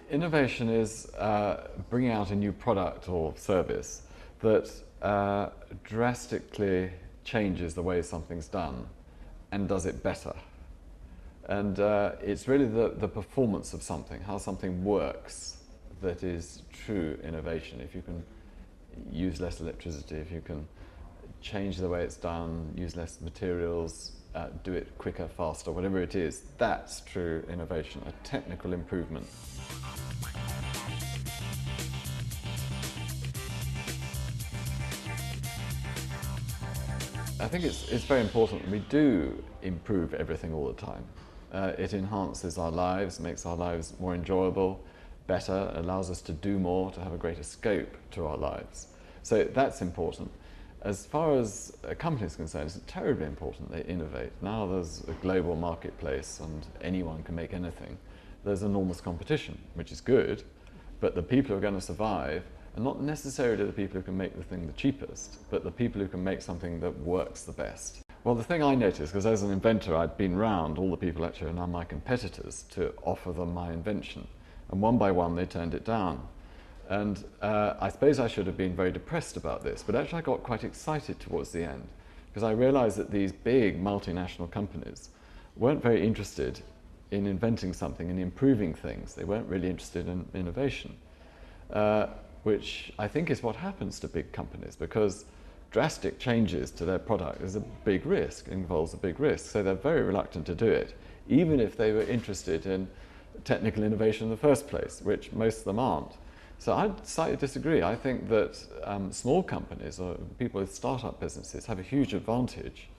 Innovation is bringing out a new product or service that drastically changes the way something's done and does it better. And it's really the performance of something, how something works, that is true innovation. If you can use less electricity, if you can change the way it's done, use less materials, do it quicker, faster, whatever it is, that's true innovation, a technical improvement. I think it's very important that we do improve everything all the time. It enhances our lives, makes our lives more enjoyable, better, allows us to do more, to have a greater scope to our lives. So that's important. As far as a company is concerned, it's terribly important they innovate. Now there's a global marketplace and anyone can make anything. There's enormous competition, which is good, but the people who are going to survive are not necessarily the people who can make the thing the cheapest, but the people who can make something that works the best. Well, the thing I noticed, because as an inventor I'd been round all the people actually are now my competitors to offer them my invention, and one by one they turned it down. And I suppose I should have been very depressed about this, but actually I got quite excited towards the end, because I realized that these big multinational companies weren't very interested in inventing something and improving things. They weren't really interested in innovation, which I think is what happens to big companies, because drastic changes to their product is a big risk, involves a big risk. So they're very reluctant to do it, even if they were interested in technical innovation in the first place, which most of them aren't. So I'd slightly disagree. I think that small companies or people with startup businesses have a huge advantage.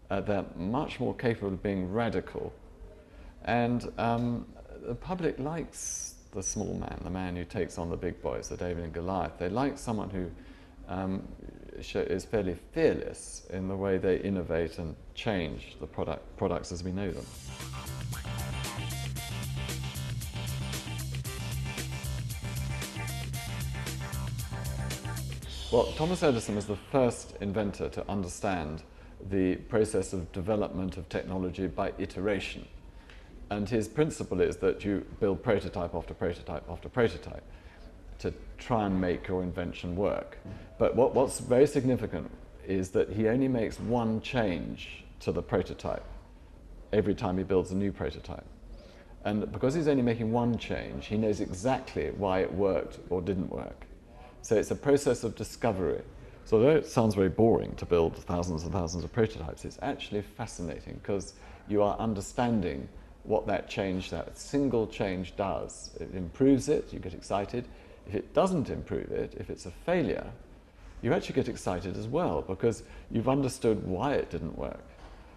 They're much more capable of being radical. And the public likes the small man, the man who takes on the big boys, the David and Goliath. They like someone who is fairly fearless in the way they innovate and change the products as we know them. Well, Thomas Edison was the first inventor to understand the process of development of technology by iteration. And his principle is that you build prototype after prototype after prototype to try and make your invention work. But what's very significant is that he only makes one change to the prototype every time he builds a new prototype. And because he's only making one change, he knows exactly why it worked or didn't work. So it's a process of discovery. So although it sounds very boring to build thousands and thousands of prototypes, it's actually fascinating because you are understanding what that single change does. It improves it, you get excited. If it doesn't improve it, if it's a failure, you actually get excited as well because you've understood why it didn't work.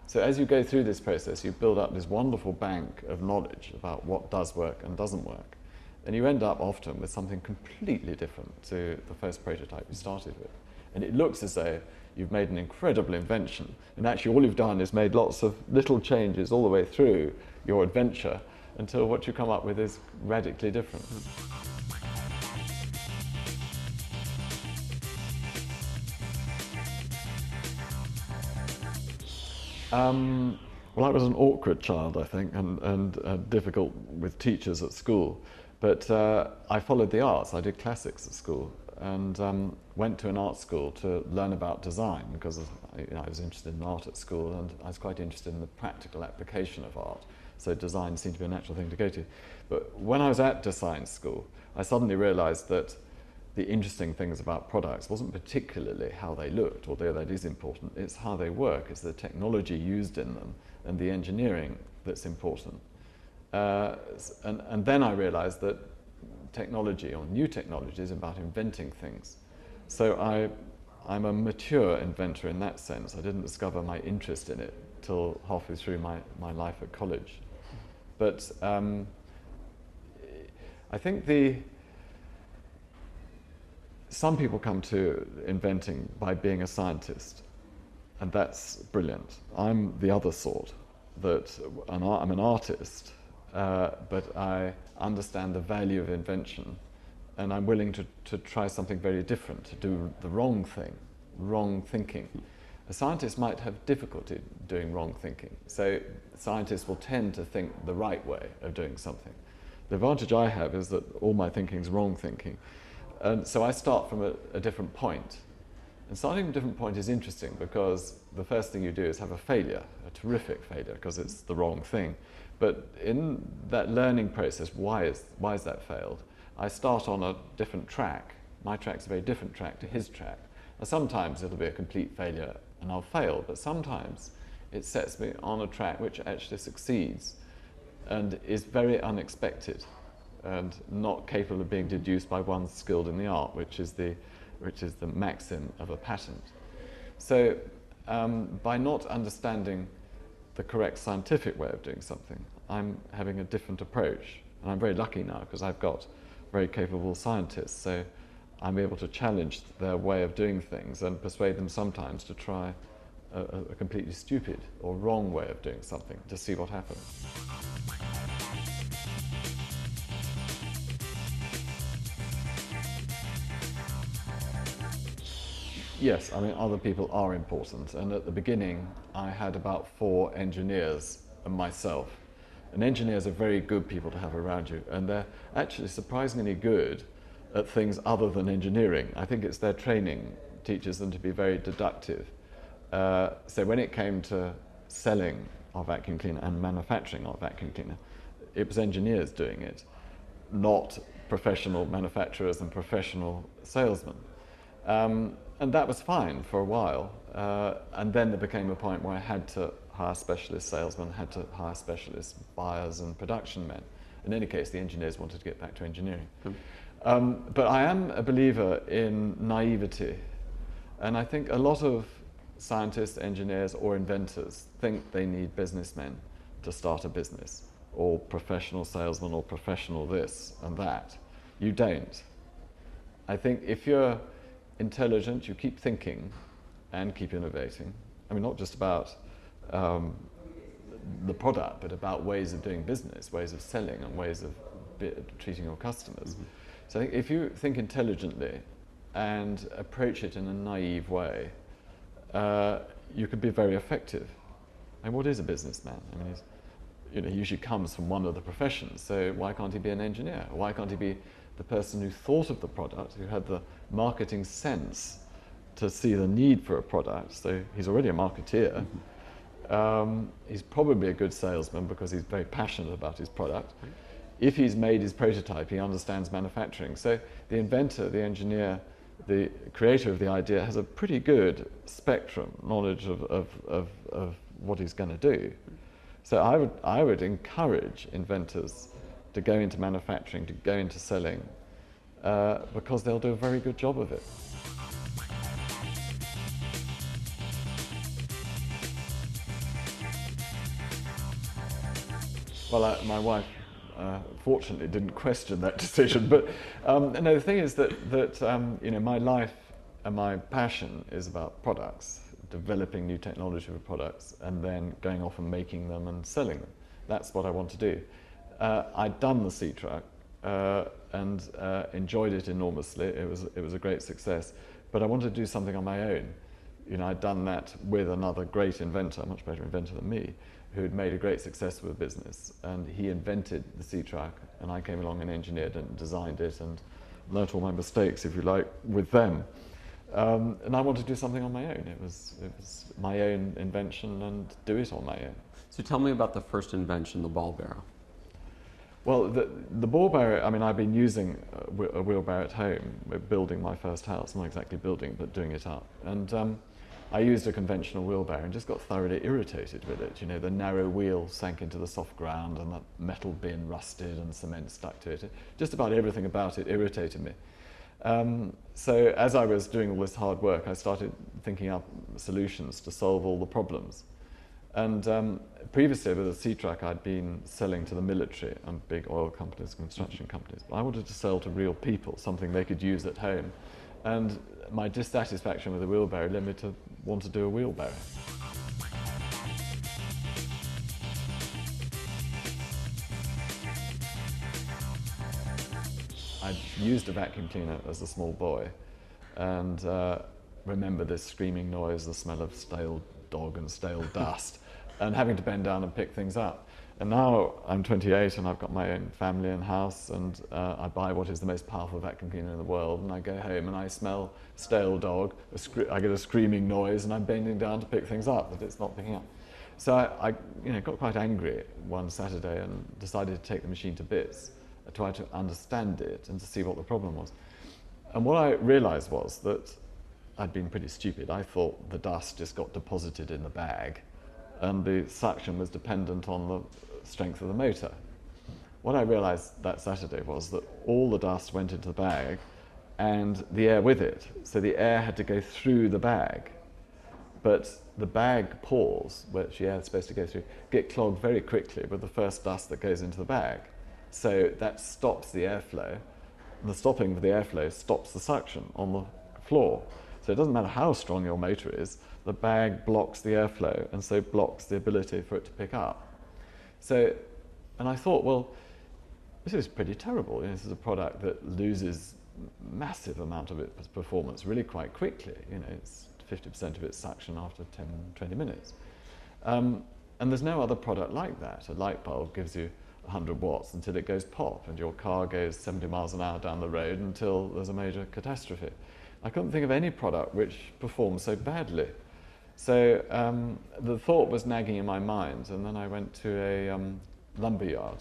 So as you go through this process, you build up this wonderful bank of knowledge about what does work and doesn't work. And you end up often with something completely different to the first prototype you started with. And it looks as though you've made an incredible invention. And actually all you've done is made lots of little changes all the way through your adventure until what you come up with is radically different. Well, I was an awkward child, I think, and difficult with teachers at school. But I followed the arts. I did classics at school and went to an art school to learn about design because I was interested in art at school and I was quite interested in the practical application of art. So design seemed to be a natural thing to go to. But when I was at design school, I suddenly realized that the interesting things about products wasn't particularly how they looked, although that is important. It's how they work. It's the technology used in them and the engineering that's important. And then I realized that technology or new technology is about inventing things. So I'm a mature inventor in that sense. I didn't discover my interest in it till halfway through my life at college. But I think some people come to inventing by being a scientist, and that's brilliant. I'm the other sort, I'm an artist, but I understand the value of invention, and I'm willing to try something very different, to do the wrong thing, wrong thinking. A scientist might have difficulty doing wrong thinking, so scientists will tend to think the right way of doing something. The advantage I have is that all my thinking is wrong thinking. And so I start from a different point. And starting from a different point is interesting because the first thing you do is have a failure, a terrific failure, because it's the wrong thing. But in that learning process, why is that failed? I start on a different track. My track's a very different track to his track. Now, sometimes it'll be a complete failure and I'll fail, but sometimes it sets me on a track which actually succeeds and is very unexpected and not capable of being deduced by one skilled in the art, which is the maxim of a patent. So by not understanding the correct scientific way of doing something, I'm having a different approach. And I'm very lucky now because I've got very capable scientists, so I'm able to challenge their way of doing things and persuade them sometimes to try a completely stupid or wrong way of doing something to see what happens. Yes, I mean, other people are important, and at the beginning I had about 4 engineers and myself. And engineers are very good people to have around you, and they're actually surprisingly good at things other than engineering. I think it's their training teaches them to be very deductive. So when it came to selling our vacuum cleaner and manufacturing our vacuum cleaner, it was engineers doing it, not professional manufacturers and professional salesmen. And that was fine for a while. And then there became a point where I had to hire specialist salesmen, had to hire specialist buyers and production men. In any case, the engineers wanted to get back to engineering. But I am a believer in naivety. And I think a lot of scientists, engineers, or inventors think they need businessmen to start a business, or professional salesmen, or professional this and that. You don't. I think if you're intelligent, you keep thinking and keep innovating. I mean, not just about the product, but about ways of doing business, ways of selling, and ways of treating your customers. Mm-hmm. So I think if you think intelligently and approach it in a naive way, you could be very effective. And what is a businessman? I mean, he usually comes from one of the professions, so why can't he be an engineer? Why can't he be the person who thought of the product, who had the marketing sense to see the need for a product? So he's already a marketeer. Mm-hmm. He's probably a good salesman because he's very passionate about his product. Mm-hmm. If he's made his prototype, he understands manufacturing. So the inventor, the engineer, the creator of the idea has a pretty good spectrum knowledge of what he's going to do. So I would encourage inventors to go into manufacturing, to go into selling, because they'll do a very good job of it. Well, my wife fortunately didn't question that decision, but no, the thing is that my life and my passion is about products, developing new technology for products, and then going off and making them and selling them. That's what I want to do. I'd done the sea truck and enjoyed it enormously. It was a great success, but I wanted to do something on my own. I'd done that with another great inventor, a much better inventor than me, who had made a great success with a business, and he invented the sea truck, and I came along and engineered and designed it and learnt all my mistakes, if you like, with them. And I wanted to do something on my own. It was my own invention and do it on my own. So tell me about the first invention, the Ballbarrow. Well, the Ballbarrow, I mean, I've been using a wheelbarrow at home, building my first house, not exactly building, but doing it up. And I used a conventional wheelbarrow and just got thoroughly irritated with it. The narrow wheel sank into the soft ground and the metal bin rusted and cement stuck to it. Just about everything about it irritated me. So as I was doing all this hard work, I started thinking up solutions to solve all the problems. And previously with the sea truck, I'd been selling to the military and big oil companies, construction companies. But I wanted to sell to real people, something they could use at home. And my dissatisfaction with the wheelbarrow led me to want to do a wheelbarrow. I used a vacuum cleaner as a small boy and remember this screaming noise, the smell of stale dog and stale dust. and having to bend down and pick things up. And now I'm 28 and I've got my own family and house, and I buy what is the most powerful vacuum cleaner in the world, and I go home and I smell stale dog, I get a screaming noise, and I'm bending down to pick things up that it's not picking up. So I got quite angry one Saturday and decided to take the machine to bits, try to understand it and to see what the problem was. And what I realized was that I'd been pretty stupid. I thought the dust just got deposited in the bag and the suction was dependent on the strength of the motor. What I realized that Saturday was that all the dust went into the bag and the air with it. So the air had to go through the bag. But the bag pores, which the air is supposed to go through, get clogged very quickly with the first dust that goes into the bag. So that stops the airflow. The stopping of the airflow stops the suction on the floor. So it doesn't matter how strong your motor is, the bag blocks the airflow and so blocks the ability for it to pick up. So, and I thought, well, this is pretty terrible. This is a product that loses massive amount of its performance really quite quickly. It's 50% of its suction after 10, 20 minutes. And there's no other product like that. A light bulb gives you 100 watts until it goes pop and your car goes 70 miles an hour down the road until there's a major catastrophe. I couldn't think of any product which performs so badly. So the thought was nagging in my mind, and then I went to a lumber yard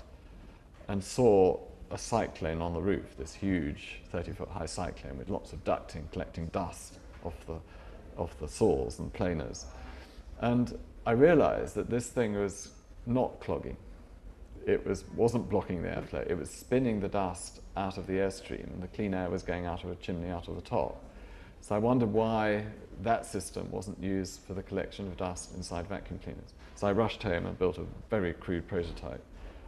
and saw a cyclone on the roof, this huge 30-foot high cyclone with lots of ducting collecting dust off the saws and planers. And I realized that this thing was not clogging. It wasn't blocking the airflow. It was spinning the dust out of the airstream, and the clean air was going out of a chimney out of the top. So I wondered why that system wasn't used for the collection of dust inside vacuum cleaners. So I rushed home and built a very crude prototype,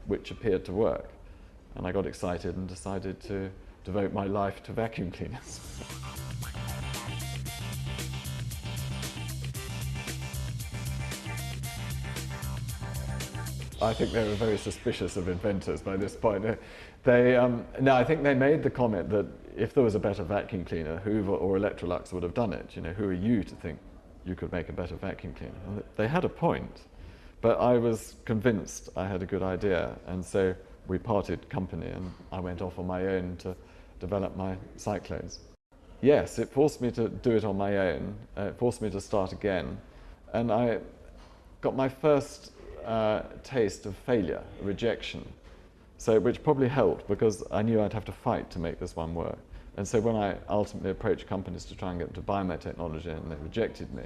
which appeared to work. And I got excited and decided to devote my life to vacuum cleaners. I think they were very suspicious of inventors by this point. I think they made the comment that if there was a better vacuum cleaner, Hoover or Electrolux would have done it. Who are you to think you could make a better vacuum cleaner? And they had a point, but I was convinced I had a good idea, and so we parted company and I went off on my own to develop my cyclones. Yes, it forced me to do it on my own. It forced me to start again, and I got my first taste of failure, rejection, which probably helped because I knew I'd have to fight to make this one work. And so when I ultimately approached companies to try and get them to buy my technology and they rejected me,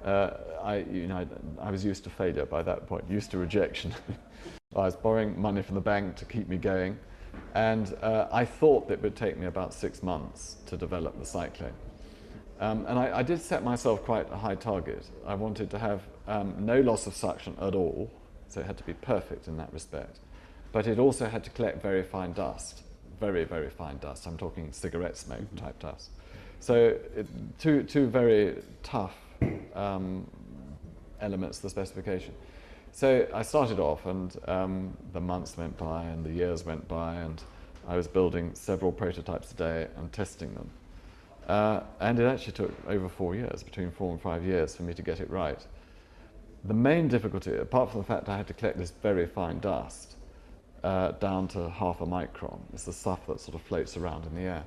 I was used to failure by that point, used to rejection. I was borrowing money from the bank to keep me going, and I thought it would take me about 6 months to develop the cyclone. And I did set myself quite a high target. I wanted to have no loss of suction at all, so it had to be perfect in that respect. But it also had to collect very fine dust, very, very fine dust. I'm talking cigarette smoke type dust. So two very tough elements to the specification. So I started off, and the months went by and the years went by, and I was building several prototypes a day and testing them. And it actually took over 4 years, between 4 and 5 years, for me to get it right. The main difficulty, apart from the fact I had to collect this very fine dust down to half a micron, it's the stuff that sort of floats around in the air.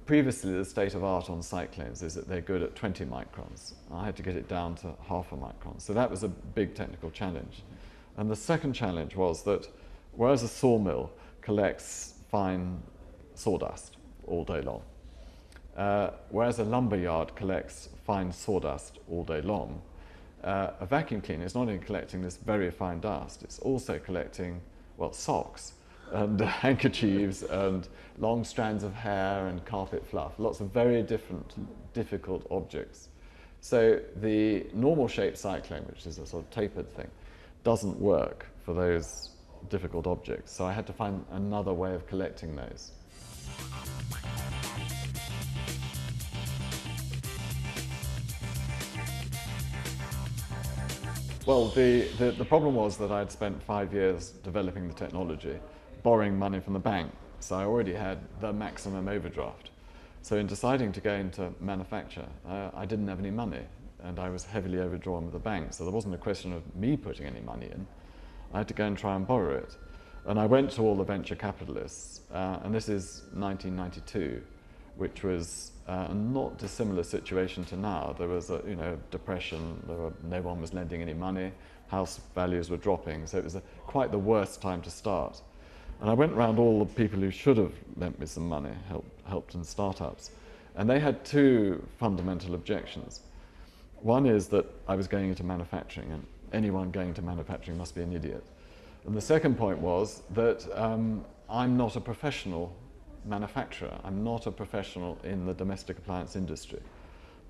Previously, the state of art on cyclones is that they're good at 20 microns. I had to get it down to half a micron. So that was a big technical challenge. And the second challenge was that whereas a sawmill collects fine sawdust all day long, whereas a lumber yard collects fine sawdust all day long, a vacuum cleaner is not only collecting this very fine dust, it's also collecting, well, socks and handkerchiefs and long strands of hair and carpet fluff, lots of very different, difficult objects. So the normal shaped cyclone, which is a sort of tapered thing, doesn't work for those difficult objects. So I had to find another way of collecting those. Well, the problem was that I'd spent 5 years developing the technology, borrowing money from the bank, so I already had the maximum overdraft. So in deciding to go into manufacture, I didn't have any money. and I was heavily overdrawn with the bank, so there wasn't a question of me putting any money in. I had to go and try and borrow it. And I went to all the venture capitalists, and this is 1992, which was a not dissimilar situation to now. There was a depression, no one was lending any money, house values were dropping, so it was quite the worst time to start. And I went around all the people who should have lent me some money, helped in startups, and they had two fundamental objections. One is that I was going into manufacturing, and anyone going into manufacturing must be an idiot. And the second point was that I'm not a professional manufacturer. I'm not a professional in the domestic appliance industry.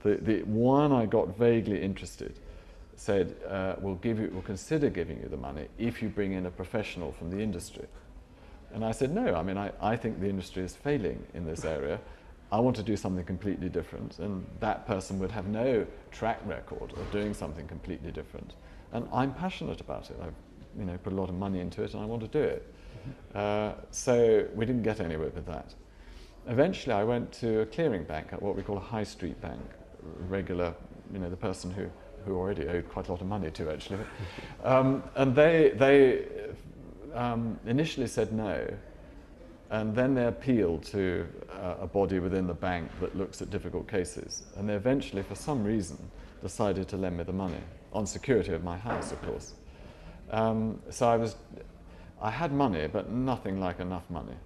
The one I got vaguely interested said, we'll consider giving you the money if you bring in a professional from the industry. And I said, no, I mean, I think the industry is failing in this area. I want to do something completely different, and that person would have no track record of doing something completely different. And I'm passionate about it. I've put a lot of money into it, and I want to do it. So we didn't get anywhere with that. Eventually, I went to a clearing bank, at what we call a high street bank, regular, the person who already owed quite a lot of money to, actually. And they initially said no, and then they appealed to a body within the bank that looks at difficult cases. And they eventually, for some reason, decided to lend me the money, on security of my house, of course. So I had money, but nothing like enough money.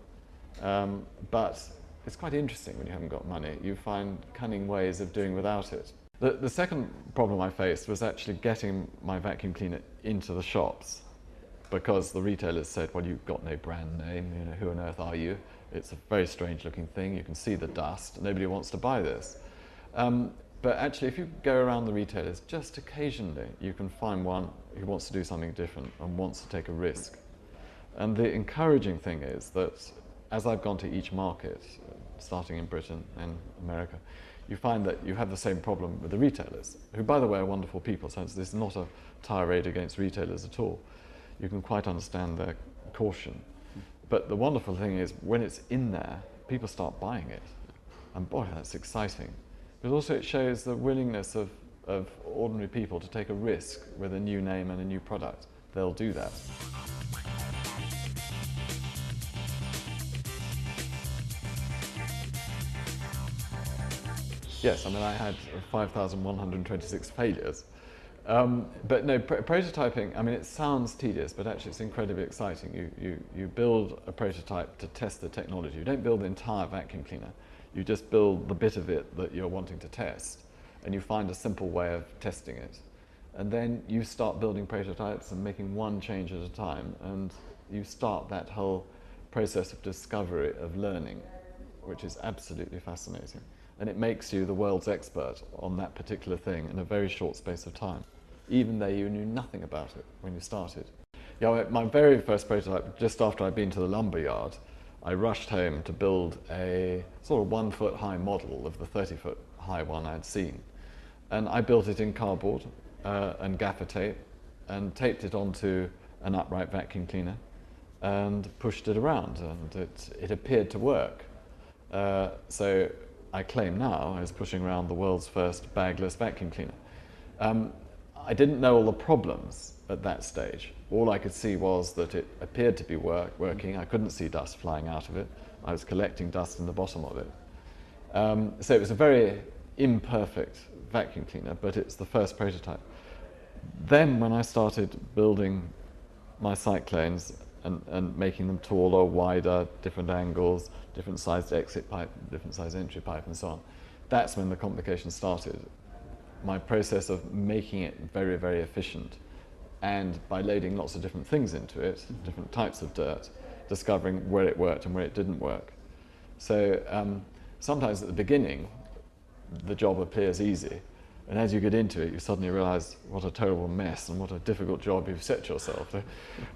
But it's quite interesting when you haven't got money. You find cunning ways of doing without it. The second problem I faced was actually getting my vacuum cleaner into the shops, because the retailers said, well, you've got no brand name, who on earth are you? It's a very strange looking thing, you can see the dust, nobody wants to buy this. But actually, if you go around the retailers, just occasionally you can find one who wants to do something different and wants to take a risk. And the encouraging thing is that as I've gone to each market, starting in Britain and America, you find that you have the same problem with the retailers, who, by the way, are wonderful people, so this is not a tirade against retailers at all. You can quite understand their caution. But the wonderful thing is, when it's in there, people start buying it. And boy, that's exciting. But also it shows the willingness of ordinary people to take a risk with a new name and a new product. They'll do that. Yes, I mean, I had 5,126 failures. But no, prototyping, I mean, it sounds tedious, but actually it's incredibly exciting. You build a prototype to test the technology. You don't build the entire vacuum cleaner. You just build the bit of it that you're wanting to test, and you find a simple way of testing it. And then you start building prototypes and making one change at a time, and you start that whole process of discovery, of learning, which is absolutely fascinating. And it makes you the world's expert on that particular thing in a very short space of time, even though you knew nothing about it when you started. Yeah, my very first prototype, just after I'd been to the lumber yard, I rushed home to build a sort of 1 foot high model of the 30 foot high one I'd seen. And I built it in cardboard and gaffer tape, and taped it onto an upright vacuum cleaner and pushed it around, and it appeared to work. So I claim now I was pushing around the world's first bagless vacuum cleaner. I didn't know all the problems at that stage. All I could see was that it appeared to be working. I couldn't see dust flying out of it. I was collecting dust in the bottom of it. So it was a very imperfect vacuum cleaner, but it's the first prototype. Then when I started building my cyclones and making them taller, wider, different angles, different sized exit pipe, different sized entry pipe, and so on, that's when the complication started. My process of making it very, very efficient, and by loading lots of different things into it, different types of dirt, discovering where it worked and where it didn't work. So sometimes at the beginning, the job appears easy, and as you get into it, you suddenly realize what a terrible mess and what a difficult job you've set yourself.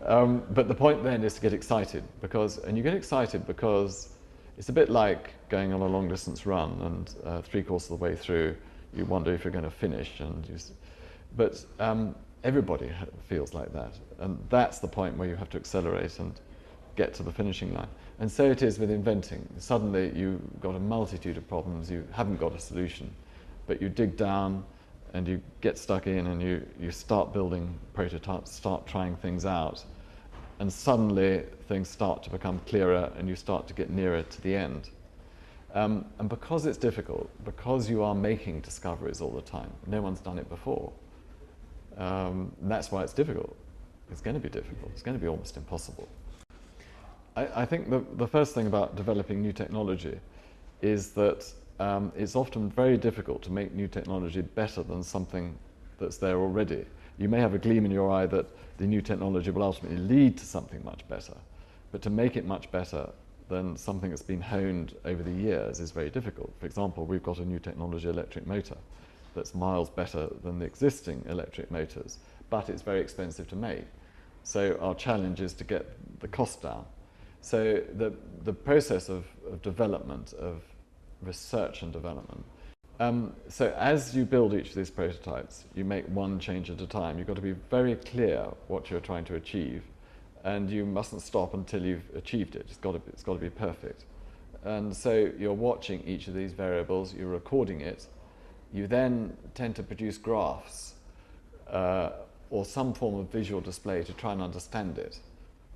But the point then is to get excited, and you get excited because it's a bit like going on a long distance run, and 3/4 of the way through, you wonder if you're going to finish. But everybody feels like that, and that's the point where you have to accelerate and get to the finishing line. And so it is with inventing. Suddenly you've got a multitude of problems, you haven't got a solution, but you dig down and you get stuck in and you start building prototypes, start trying things out, and suddenly things start to become clearer and you start to get nearer to the end. And because it's difficult, because you are making discoveries all the time, no one's done it before, that's why it's difficult. It's going to be difficult. It's going to be almost impossible. I think the first thing about developing new technology is that it's often very difficult to make new technology better than something that's there already. You may have a gleam in your eye that the new technology will ultimately lead to something much better, but to make it much better than something that's been honed over the years is very difficult. For example, we've got a new technology electric motor that's miles better than the existing electric motors, but it's very expensive to make. So our challenge is to get the cost down. So the process of development, of research and development, so as you build each of these prototypes, you make one change at a time. You've got to be very clear what you're trying to achieve, and you mustn't stop until you've achieved it. It's got to be perfect. And so you're watching each of these variables, you're recording it. You then tend to produce graphs or some form of visual display to try and understand it,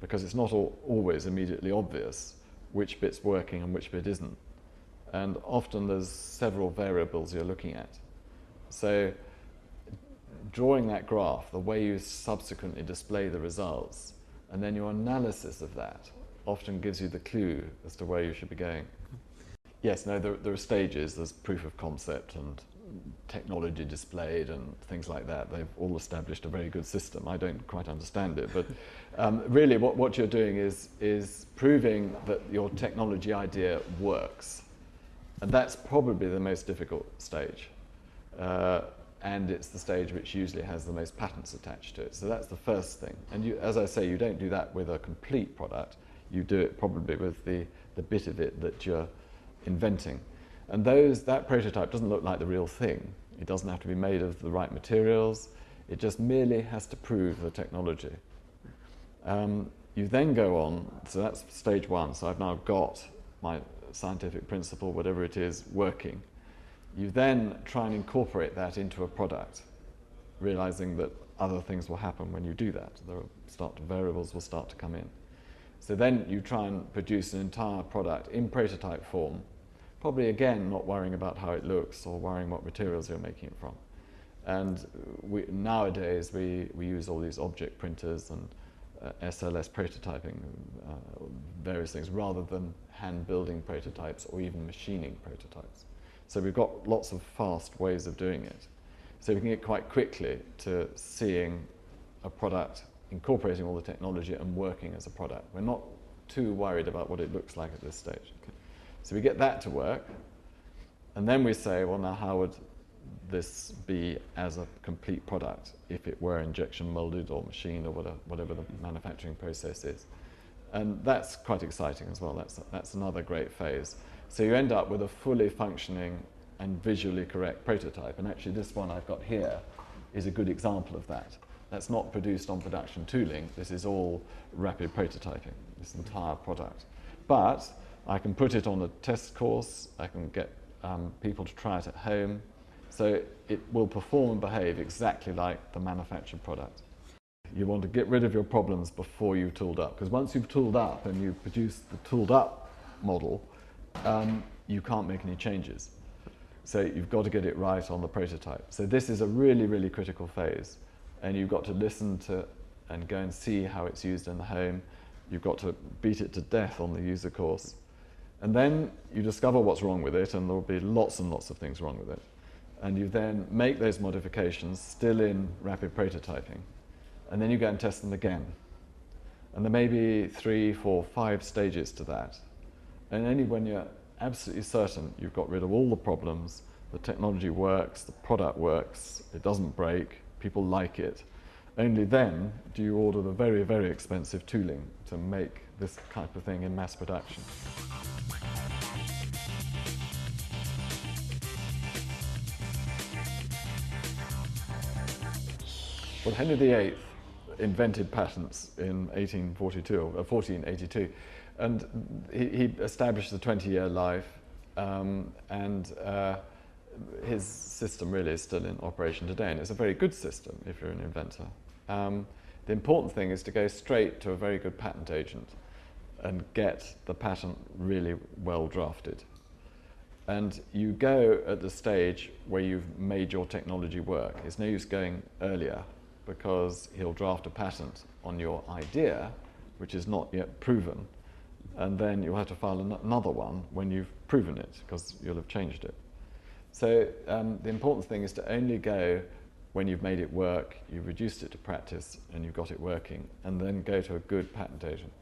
because it's not always immediately obvious which bit's working and which bit isn't. And often there's several variables you're looking at. So drawing that graph, the way you subsequently display the results, and then your analysis of that often gives you the clue as to where you should be going. Yes, no, there are stages. There's proof of concept and technology displayed and things like that. They've all established a very good system. I don't quite understand it, but really what you're doing is proving that your technology idea works. And that's probably the most difficult stage. And it's the stage which usually has the most patents attached to it. So that's the first thing. And you, as I say, you don't do that with a complete product. You do it probably with the bit of it that you're inventing. And that prototype doesn't look like the real thing. It doesn't have to be made of the right materials. It just merely has to prove the technology. You then go on, so that's stage one. So I've now got my scientific principle, whatever it is, working. You then try and incorporate that into a product, realizing that other things will happen when you do that. Variables will start to come in. So then you try and produce an entire product in prototype form, probably again not worrying about how it looks or worrying what materials you're making it from. And nowadays we use all these object printers and SLS prototyping, various things, rather than hand building prototypes or even machining prototypes. So we've got lots of fast ways of doing it. So we can get quite quickly to seeing a product, incorporating all the technology and working as a product. We're not too worried about what it looks like at this stage. Okay. So we get that to work, and then we say, well, now how would this be as a complete product if it were injection molded or machined or whatever the manufacturing process is? And that's quite exciting as well. That's another great phase. So you end up with a fully functioning and visually correct prototype. And actually this one I've got here is a good example of that. That's not produced on production tooling. This is all rapid prototyping, this entire product. But I can put it on a test course. I can get people to try it at home. So it will perform and behave exactly like the manufactured product. You want to get rid of your problems before you've tooled up, because once you've tooled up and you've produced the tooled up model, you can't make any changes. So you've got to get it right on the prototype. So this is a really, really critical phase. And you've got to listen to and go and see how it's used in the home. You've got to beat it to death on the user course. And then you discover what's wrong with it, and there will be lots and lots of things wrong with it. And you then make those modifications still in rapid prototyping. And then you go and test them again. And there may be 3, 4, 5 stages to that. And only when you're absolutely certain you've got rid of all the problems, the technology works, the product works, it doesn't break, people like it, only then do you order the very, very expensive tooling to make this type of thing in mass production. Well, Henry VIII invented patents in 1842, or 1482, and he established the 20-year life, and his system really is still in operation today, and it's a very good system if you're an inventor. The important thing is to go straight to a very good patent agent and get the patent really well drafted. And you go at the stage where you've made your technology work. It's no use going earlier, because he'll draft a patent on your idea, which is not yet proven, and then you'll have to file another one when you've proven it, because you'll have changed it. So the important thing is to only go when you've made it work, you've reduced it to practice, and you've got it working, and then go to a good patent agent.